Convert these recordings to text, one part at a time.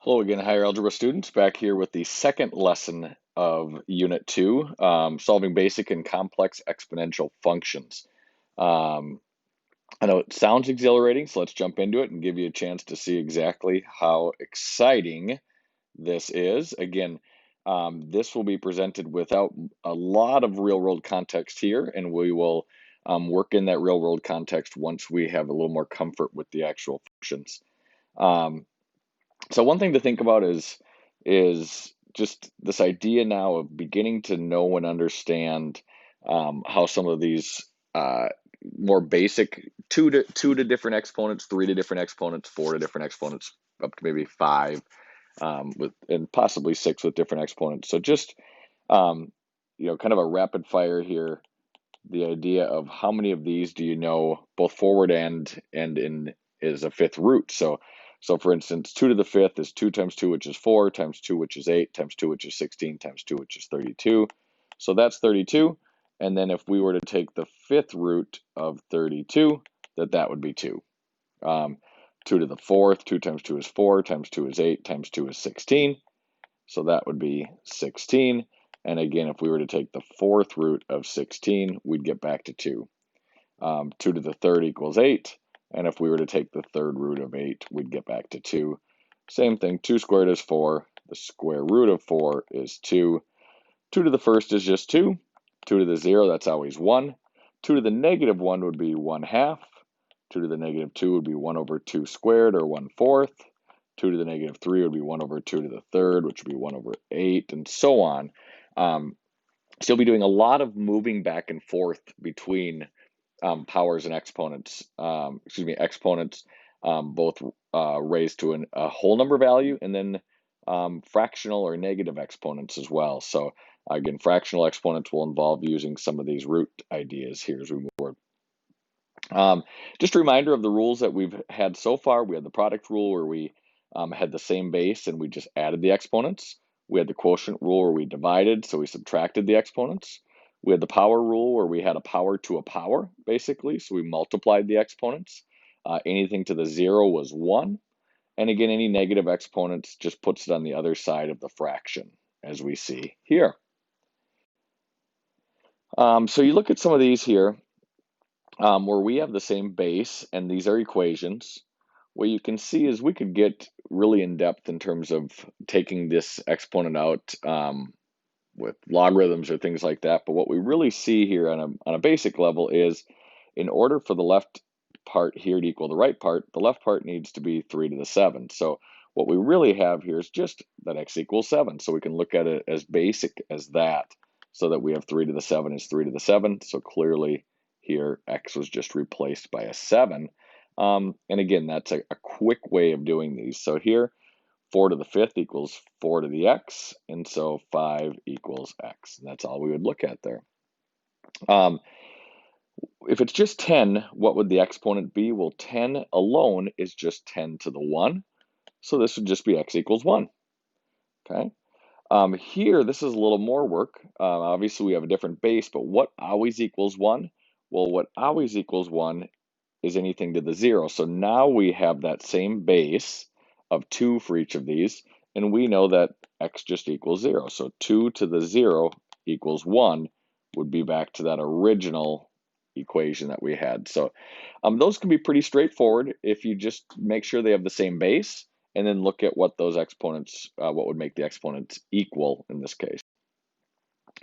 Hello again, higher algebra students, back here with the second lesson of Unit 2, solving basic and complex exponential functions. Um, I know it sounds exhilarating, so let's jump into it and give you a chance to see exactly how exciting this is. Again, this will be presented without a lot of real-world context here, and we will work in that real-world context once we have a little more comfort with the actual functions. So one thing to think about is just this idea now of beginning to know and understand how some of these more basic two to different exponents, three to different exponents, four to different exponents, up to maybe five, with and possibly six with different exponents. So just kind of a rapid fire here. The idea of how many of these do you know both forward and in is a fifth root. So for instance, 2 to the fifth is 2 times 2, which is 4, times 2, which is 8, times 2, which is 16, times 2, which is 32. So that's 32. And then if we were to take the fifth root of 32, that would be 2. 2 to the fourth, 2 times 2 is 4, times 2 is 8, times 2 is 16. So that would be 16. And again, if we were to take the fourth root of 16, we'd get back to 2. 2 to the third equals 8. And if we were to take the third root of 8, we'd get back to 2. Same thing, 2 squared is 4. The square root of 4 is 2. 2 to the first is just 2. 2 to the 0, that's always 1. 2 to the negative 1 would be 1/2. 2 to the negative 2 would be 1 over 2 squared, or 1/4. 2 to the negative 3 would be 1 over 2 to the third, which would be 1 over 8, and so on. So you'll be doing a lot of moving back and forth between powers and exponents, exponents, both raised to a whole number value, and then fractional or negative exponents as well. So again, fractional exponents will involve using some of these root ideas here as we move forward. Just a reminder of the rules that we've had so far. We had the product rule where we had the same base and we just added the exponents. We had the quotient rule where we divided, so we subtracted the exponents. We had the power rule where we had a power to a power, basically, so we multiplied the exponents. Anything to the 0 was 1. And again, any negative exponents just puts it on the other side of the fraction, as we see here. So you look at some of these here, where we have the same base, and these are equations. What you can see is we could get really in depth in terms of taking this exponent out with logarithms or things like that. But what we really see here on a basic level is, in order for the left part here to equal the right part, the left part needs to be 3 to the 7. So what we really have here is just that x equals 7. So we can look at it as basic as that, so that we have 3 to the 7 is 3 to the 7. So clearly here, x was just replaced by a 7. And again, that's a quick way of doing these. So here, 4 to the fifth equals 4 to the x, and so 5 equals x. And that's all we would look at there. If it's just 10, what would the exponent be? Well, 10 alone is just 10 to the 1. So this would just be x equals 1. Okay. Here, this is a little more work. Obviously, we have a different base, but what always equals 1? Well, what always equals 1 is anything to the 0. So now we have that same base of 2 for each of these, and we know that x just equals 0. So 2 to the 0 equals 1 would be back to that original equation that we had. So those can be pretty straightforward if you just make sure they have the same base, and then look at what those exponents, what would make the exponents equal in this case.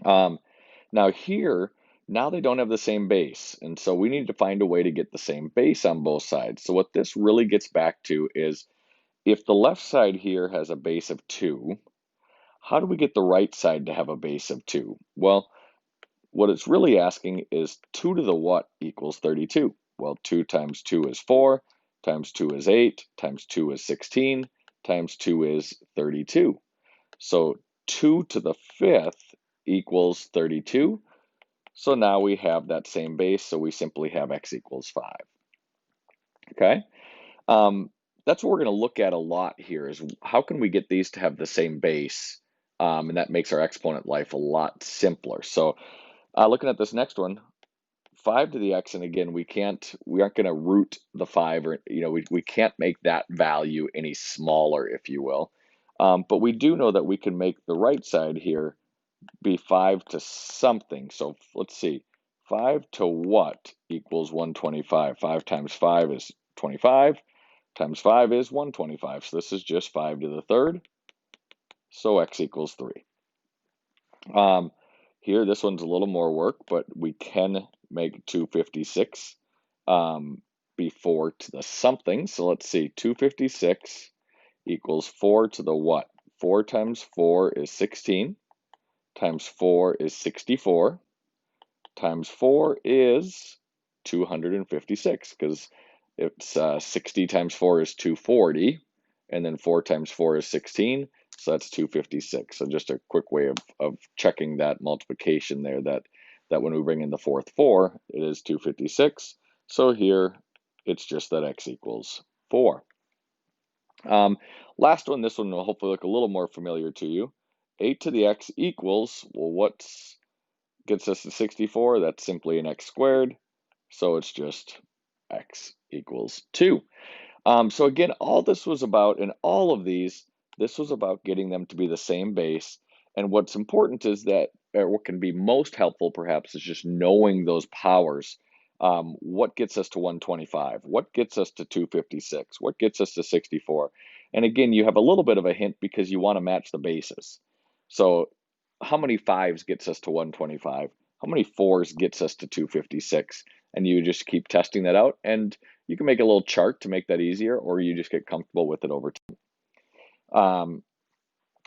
Now here, now they don't have the same base, and so we need to find a way to get the same base on both sides. So what this really gets back to is, if the left side here has a base of 2, how do we get the right side to have a base of 2? Well, what it's really asking is 2 to the what equals 32? Well, 2 times 2 is 4, times 2 is 8, times 2 is 16, times 2 is 32. So 2 to the fifth equals 32. So now we have that same base, so we simply have x equals 5. Okay? That's what we're going to look at a lot here, is how can we get these to have the same base, and that makes our exponent life a lot simpler. So looking at this next one, 5 to the x, and again, we aren't going to root the 5, or we can't make that value any smaller, if you will. But we do know that we can make the right side here be 5 to something. So let's see, 5 to what equals 125? 5 times 5 is 25, times 5 is 125. So this is just 5 to the third, so x equals 3. Here, this one's a little more work, but we can make 256 be 4 to the something. So let's see, 256 equals 4 to the what? 4 times 4 is 16, times 4 is 64, times 4 is 256, because it's 60 times 4 is 240, and then 4 times 4 is 16, so that's 256. So just a quick way of checking that multiplication there, that when we bring in the fourth 4, it is 256. So here, it's just that x equals 4. Last one, this one will hopefully look a little more familiar to you. 8 to the x equals, well, what gets us to 64? That's simply an x squared, so it's just x equals 2. So again, all this was about, in all of these, this was about getting them to be the same base. And what's important is that, or what can be most helpful perhaps, is just knowing those powers. What gets us to 125? What gets us to 256? What gets us to 64? And again, you have a little bit of a hint because you want to match the bases. So how many 5s gets us to 125? How many 4s gets us to 256? And you just keep testing that out, and you can make a little chart to make that easier, or you just get comfortable with it over time.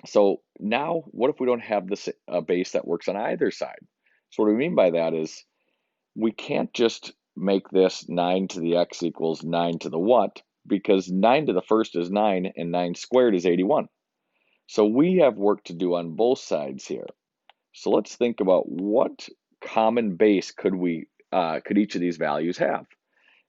So now, what if we don't have this base that works on either side? So what we mean by that is we can't just make this 9 to the x equals 9 to the what, because 9 to the first is 9, and 9 squared is 81. So we have work to do on both sides here. So let's think about what common base could each of these values have.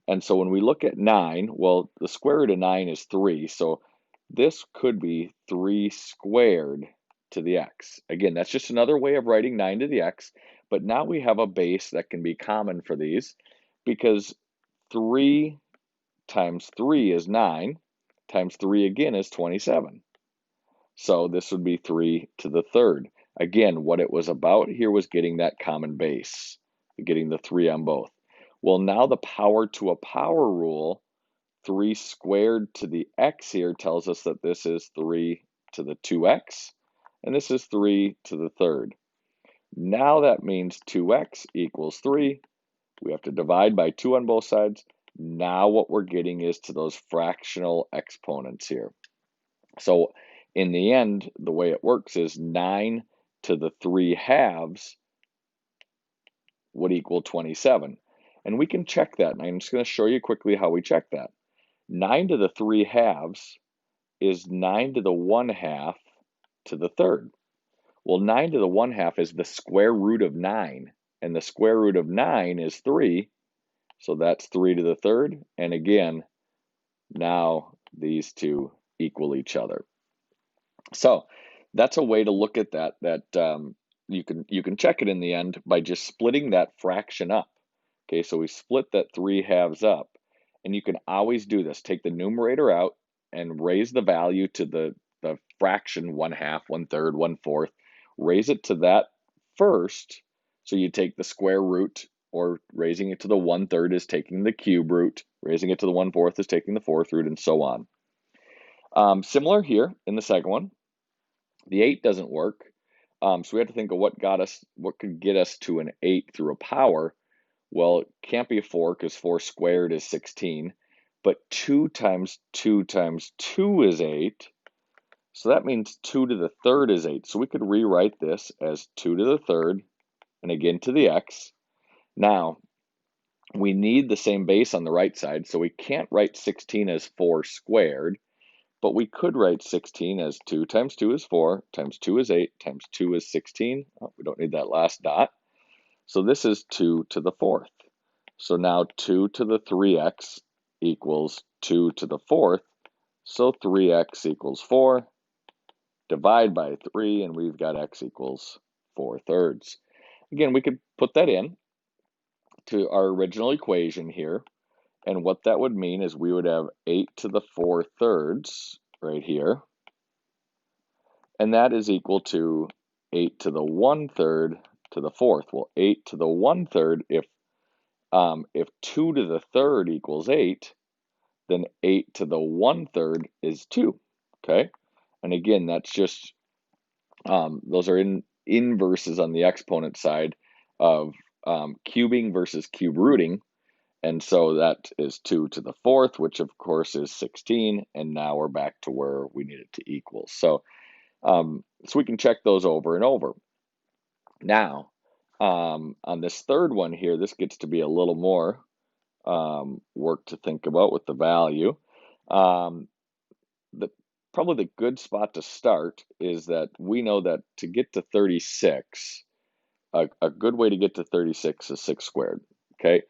And so when we look at 9, well, the square root of 9 is 3. So this could be 3 squared to the x. Again, that's just another way of writing 9 to the x. But now we have a base that can be common for these, because 3 times 3 is 9, times 3 again is 27. So this would be 3 to the third. Again, what it was about here was getting that common base, getting the 3 on both. Well, now the power to a power rule, 3 squared to the x here tells us that this is 3 to the 2x, and this is 3 to the third. Now that means 2x equals 3. We have to divide by 2 on both sides. Now what we're getting is to those fractional exponents here. So in the end, the way it works is 9 to the 3 halves would equal 27. And we can check that, and I'm just going to show you quickly how we check that. 9 to the 3 halves is 9 to the 1 half to the third. Well, 9 to the 1 half is the square root of 9, and the square root of 9 is 3, so that's 3 to the third. And again, now these two equal each other. So that's a way to look at that, you can check it in the end by just splitting that fraction up. Okay, so we split that 3 halves up, and you can always do this. Take the numerator out and raise the value to the fraction 1/2, 1/3, 1/4. Raise it to that first. So you take the square root, or raising it to the 1/3 is taking the cube root. Raising it to the 1/4 is taking the fourth root, and so on. Similar here in the second one. The 8 doesn't work. So we have to think of what could get us to an 8 through a power. Well, it can't be a 4, because 4 squared is 16, but 2 times 2 times 2 is 8. So that means 2 to the third is 8. So we could rewrite this as 2 to the third, and again to the x. Now, we need the same base on the right side, so we can't write 16 as 4 squared, but we could write 16 as 2 times 2 is 4, times 2 is 8, times 2 is 16. Oh, we don't need that last dot. So this is 2 to the fourth. So now 2 to the 3x equals 2 to the fourth. So 3x equals 4. Divide by 3, and we've got x equals 4/3. Again, we could put that in to our original equation here. And what that would mean is we would have 8 to the 4/3 right here. and that is equal to 8 to the 1/3 to the 4th. Well, 8 to the 1/3, if 2 to the 3rd equals 8, then 8 to the 1/3 is 2, okay? And again, that's just, those are inverses on the exponent side of cubing versus cube rooting. And so that is 2 to the 4th, which of course is 16. And now we're back to where we need it to equal. So we can check those over and over. Now, on this third one here, this gets to be a little more work to think about with the value. Um, Probably the good spot to start is that we know that to get to 36, a good way to get to 36 is 6 squared, okay?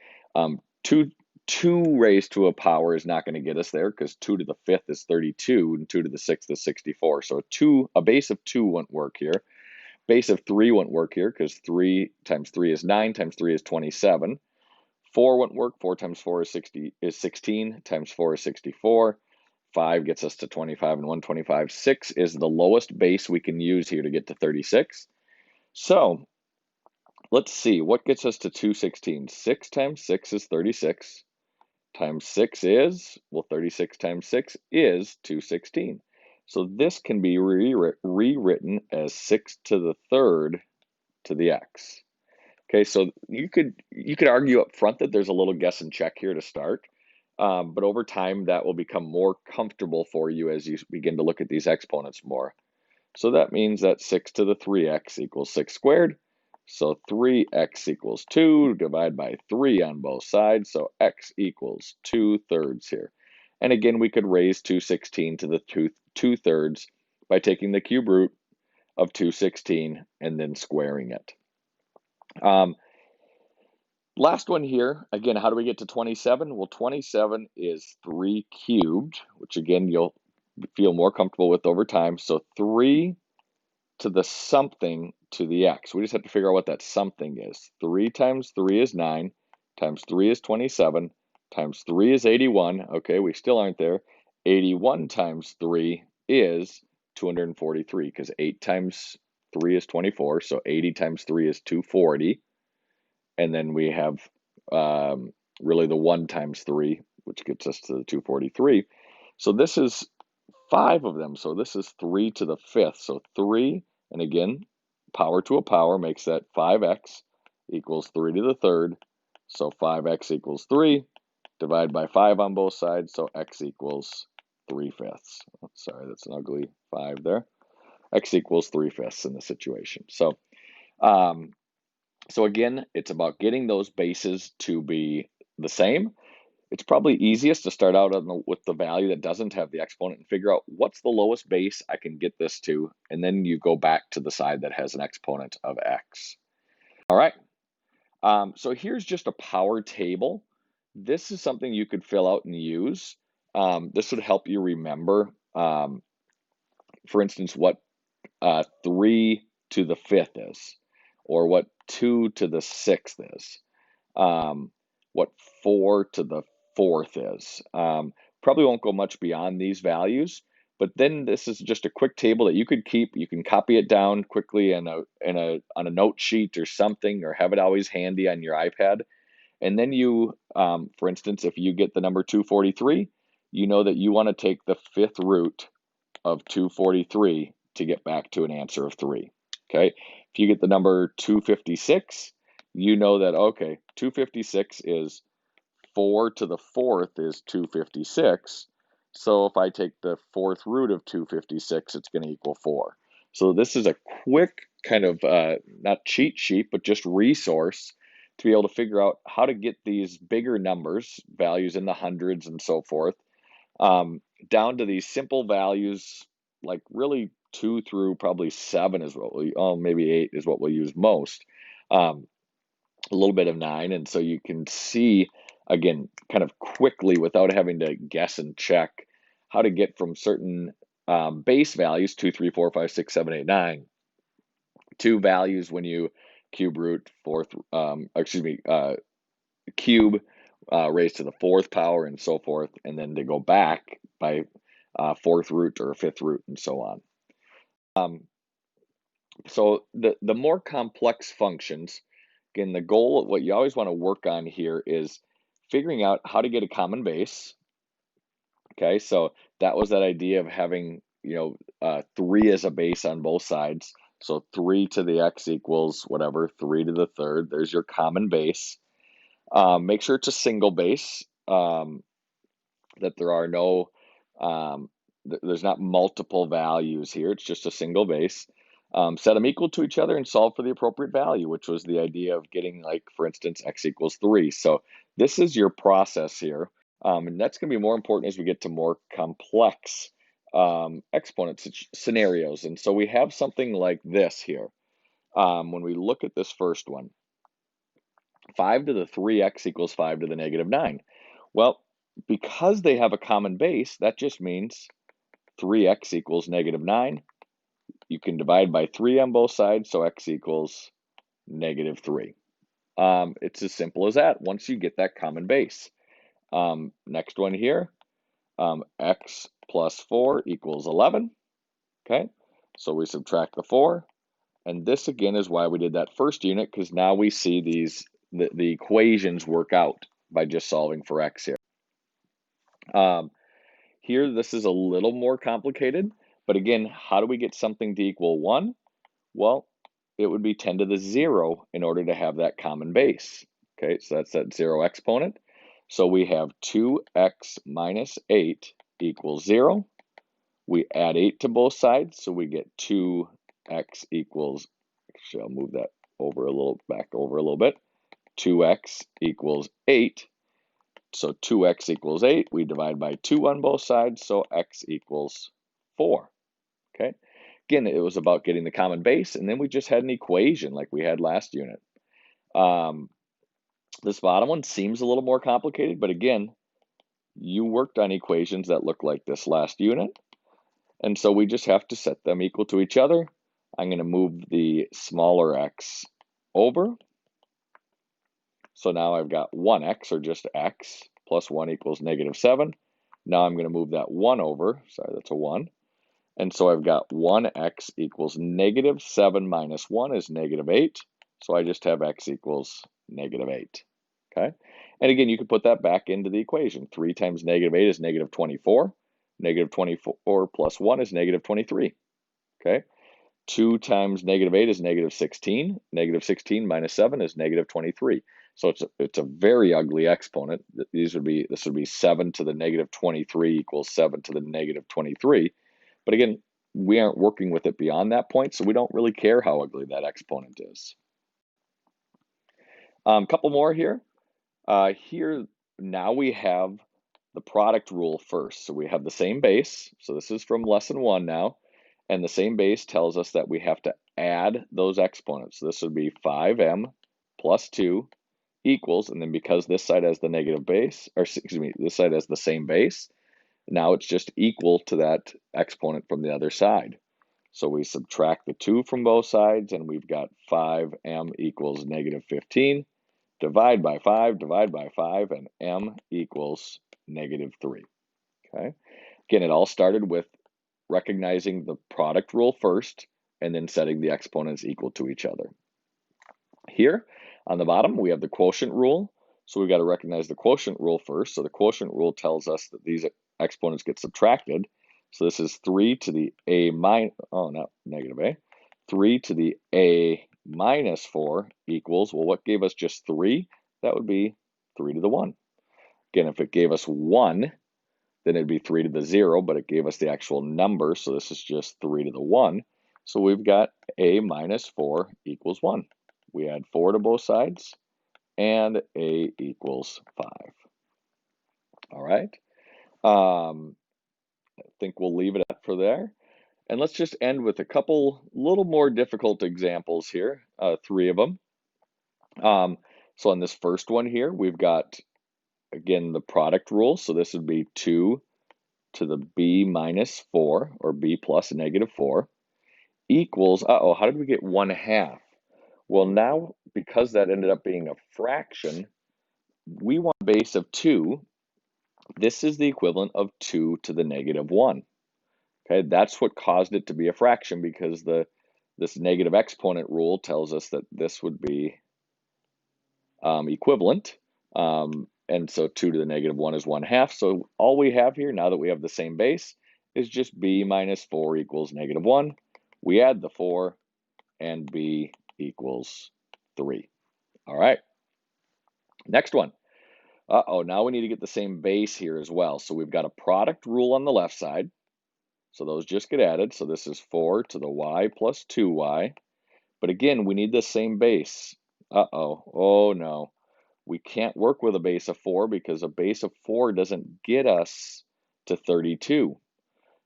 2 raised to a power is not going to get us there because 2 to the 5th is 32 and 2 to the 6th is 64. So a base of 2 won't work here. Base of 3 won't work here because 3 times 3 is 9, times 3 is 27. 4 won't work. 4 times 4 is 16, times 4 is 64. 5 gets us to 25 and 125. 6 is the lowest base we can use here to get to 36. So let's see, what gets us to 216? 6 times 6 is 36. Times 6 is, well, 36 times 6 is 216. So this can be rewritten as 6 to the 3rd to the x. Okay, so you could argue up front that there's a little guess and check here to start, but over time that will become more comfortable for you as you begin to look at these exponents more. So that means that 6 to the 3x equals 6 squared. So 3x equals 2, divide by 3 on both sides, so x equals 2/3 here. And again, we could raise 216 to the 2/3 by taking the cube root of 216 and then squaring it. Last one here, again, how do we get to 27? Well, 27 is 3 cubed, which again, you'll feel more comfortable with over time. So 3 to the something to the x. We just have to figure out what that something is. 3 times 3 is 9, times 3 is 27, times 3 is 81. Okay, we still aren't there. 81 times 3 is 243, because 8 times 3 is 24, so 80 times 3 is 240. And then we have really the 1 times 3, which gets us to the 243. So this is 5 of them. So this is 3 to the 5th. So 3, and again, power to a power makes that 5x equals 3 to the 3rd. So 5x equals 3. Divide by 5 on both sides. So x equals 3/5. Oh, sorry, that's an ugly 5 there. X equals 3/5 in the situation. So again, it's about getting those bases to be the same. It's probably easiest to start out with the value that doesn't have the exponent and figure out what's the lowest base I can get this to, and then you go back to the side that has an exponent of x. All right, so here's just a power table. This is something you could fill out and use. This would help you remember, for instance, what 3 to the 5th is, or what 2 to the 6th is, what 4 to the 4th is. Probably won't go much beyond these values, but then this is just a quick table that you could keep. You can copy it down quickly on a note sheet or something, or have it always handy on your iPad. And then you, for instance, if you get the number 243, you know that you want to take the 5th root of 243 to get back to an answer of 3. Okay, if you get the number 256, you know that, okay, 256 is 4 to the 4th is 256. So if I take the 4th root of 256, it's going to equal 4. So this is a quick kind of, not cheat sheet, but just resource to be able to figure out how to get these bigger numbers, values in the hundreds and so forth, down to these simple values, like really 2 through probably 7 is what maybe 8 is what we'll use most. A little bit of 9, and so you can see, again, kind of quickly without having to guess and check, how to get from certain base values, 2, 3, 4, 5, 6, 7, 8, 9, to values when you cube root cube raised to the 4th power and so forth, and then to go back by 4th root or 5th root and so on. So the more complex functions, again, the goal, what you always want to work on here is figuring out how to get a common base. Okay, so that was that idea of having, 3 as a base on both sides. So 3 to the x equals whatever, 3 to the third. There's your common base. Make sure it's a single base, that there are no, there's not multiple values here. It's just a single base. Set them equal to each other and solve for the appropriate value, which was the idea of getting, like, for instance, x equals 3. So this is your process here. And that's going to be more important as we get to more complex exponent scenarios. And so we have something like this here. When we look at this first one, 5 to the 3x equals 5 to the negative 9. Well, because they have a common base, that just means 3x equals negative 9. You can divide by 3 on both sides, so x equals negative 3. It's as simple as that once you get that common base. Next one here, x plus 4 equals 11. Okay, so we subtract the 4. And this again is why we did that first unit, because now we see the equations work out by just solving for x here. Here, this is a little more complicated, but again, how do we get something to equal 1? Well, it would be 10 to the 0 in order to have that common base. Okay, so that's that 0 exponent. So we have 2x minus 8 equals 0. We add 8 to both sides, so we get 2x equals, actually I'll move that back over a little bit. 2x equals 8. So 2x equals 8. We divide by 2 on both sides, so x equals 4. Okay. Again, it was about getting the common base, and then we just had an equation like we had last unit. This bottom one seems a little more complicated, but again, you worked on equations that look like this last unit, and so we just have to set them equal to each other. I'm going to move the smaller x over. So now I've got 1x, or just x, plus 1 equals negative 7. Now I'm going to move that 1 over. Sorry, that's a 1. And so I've got 1x equals negative 7 minus 1 is negative 8. So I just have x equals negative 8. Okay. And again, you can put that back into the equation. 3 times negative 8 is negative 24. Negative 24 plus 1 is negative 23. Okay. 2 times negative 8 is negative 16. Negative 16 minus 7 is negative 23. So it's a very ugly exponent. This would be 7 to the negative 23 equals 7 to the negative 23. But again, we aren't working with it beyond that point, so we don't really care how ugly that exponent is. Couple more here. Here, now we have the product rule first. So we have the same base. So this is from lesson 1 now. And the same base tells us that we have to add those exponents. So this would be 5m plus 2 equals, and then because this side has the negative base, or excuse me, this side has the same base, now it's just equal to that exponent from the other side. So we subtract the 2 from both sides, and we've got 5m equals negative 15. Divide by 5, and m equals negative 3. Okay. Again, it all started with recognizing the product rule first, and then setting the exponents equal to each other. Here on the bottom, we have the quotient rule. So we've got to recognize the quotient rule first. So the quotient rule tells us that these exponents get subtracted. So this is 3 to the a minus, oh, not negative a, 3 to the a minus 4 equals, well, what gave us just 3? That would be 3 to the 1. Again, if it gave us 1, then it'd be 3 to the 0, but it gave us the actual number, so this is just 3 to the 1. So we've got a minus 4 equals 1. We add 4 to both sides, and a equals 5. All right. I think we'll leave it at for there. And let's just end with a couple little more difficult examples here, 3 of them. So on this first one here, we've got, again, the product rule. So this would be 2 to the b minus 4, or b plus negative 4, equals, how did we get 1/2? Well, now, because that ended up being a fraction, we want a base of 2. This is the equivalent of 2 to the negative 1. Okay, that's what caused it to be a fraction, because this negative exponent rule tells us that this would be equivalent. And so 2 to the negative 1 is 1/2. So all we have here, now that we have the same base, is just b minus 4 equals negative 1. We add the 4, and b equals 3. All right, next one. Now we need to get the same base here as well. So we've got a product rule on the left side. So those just get added. So this is 4 to the y plus 2y. But again, we need the same base. Oh no. We can't work with a base of 4 because a base of 4 doesn't get us to 32.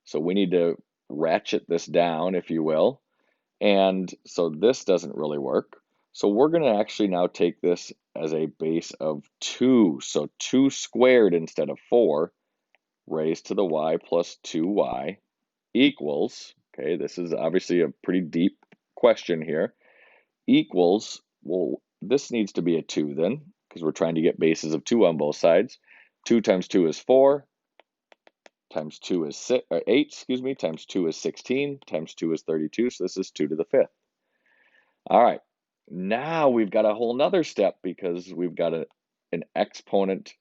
So we need to ratchet this down, if you will. And so this doesn't really work. So we're going to actually now take this as a base of 2. So 2 squared instead of 4 raised to the y plus 2y equals, okay, this is obviously a pretty deep question here, equals, well, this needs to be a 2 then, because we're trying to get bases of 2 on both sides. 2 times 2 is 4, times 2 is 8, excuse me, times 2 is 16, times 2 is 32, so this is 2 to the 5th. All right, now we've got a whole nother step, because we've got an exponent,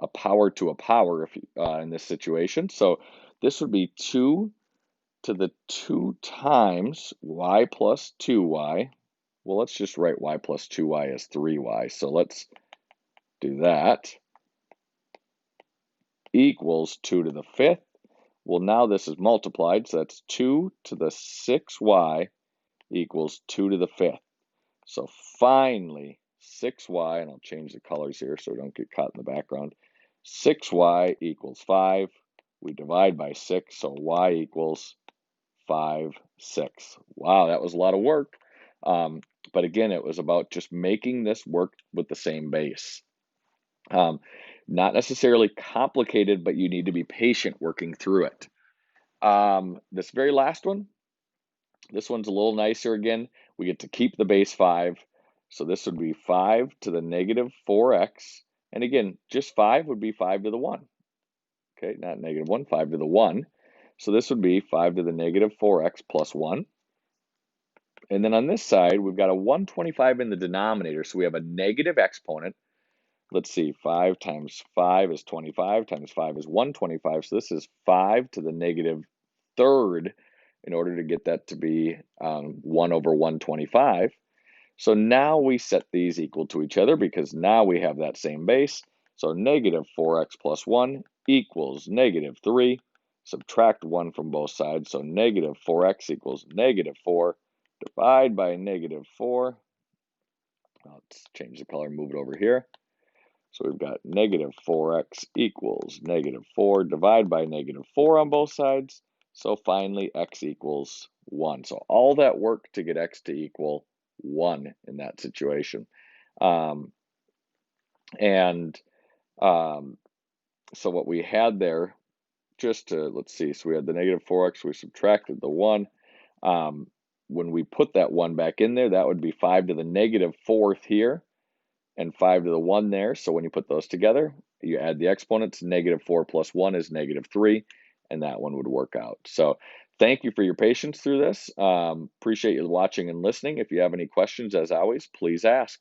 a power to a power in this situation. So this would be 2 to the 2 times y plus 2y. Well, let's just write y plus 2y as 3y. So let's do that. Equals 2 to the 5th. Well, now this is multiplied, so that's 2 to the 6y equals 2 to the 5th. So finally, 6y, and I'll change the colors here so we don't get caught in the background. 6y equals 5. We divide by 6, so y equals 5, 6. Wow, that was a lot of work. But again, it was about just making this work with the same base. Not necessarily complicated, but you need to be patient working through it. This very last one, this one's a little nicer again. We get to keep the base 5. So this would be 5 to the negative 4x. And again, just 5 would be 5 to the 1. Okay, not negative 1, 5 to the 1. So this would be 5 to the negative 4x plus 1. And then on this side, we've got a 125 in the denominator. So we have a negative exponent. Let's see, 5 times 5 is 25, times 5 is 125. So this is 5 to the negative third in order to get that to be 1 over 125. So now we set these equal to each other, because now we have that same base. So negative 4x plus 1 equals negative 3. Subtract 1 from both sides. So negative 4x equals negative 4. Divide by negative 4. Let's change the color, move it over here. So we've got negative 4x equals negative 4. Divide by negative 4 on both sides. So finally, x equals 1. So all that work to get x to equal 1 in that situation. So what we had there, just to, let's see, so we had the negative 4x, we subtracted the 1. When we put that 1 back in there, that would be 5 to the negative 4th here, and 5 to the 1 there. So when you put those together, you add the exponents. Negative 4 plus 1 is negative 3, and that one would work out. So thank you for your patience through this. Appreciate you watching and listening. If you have any questions, as always, please ask.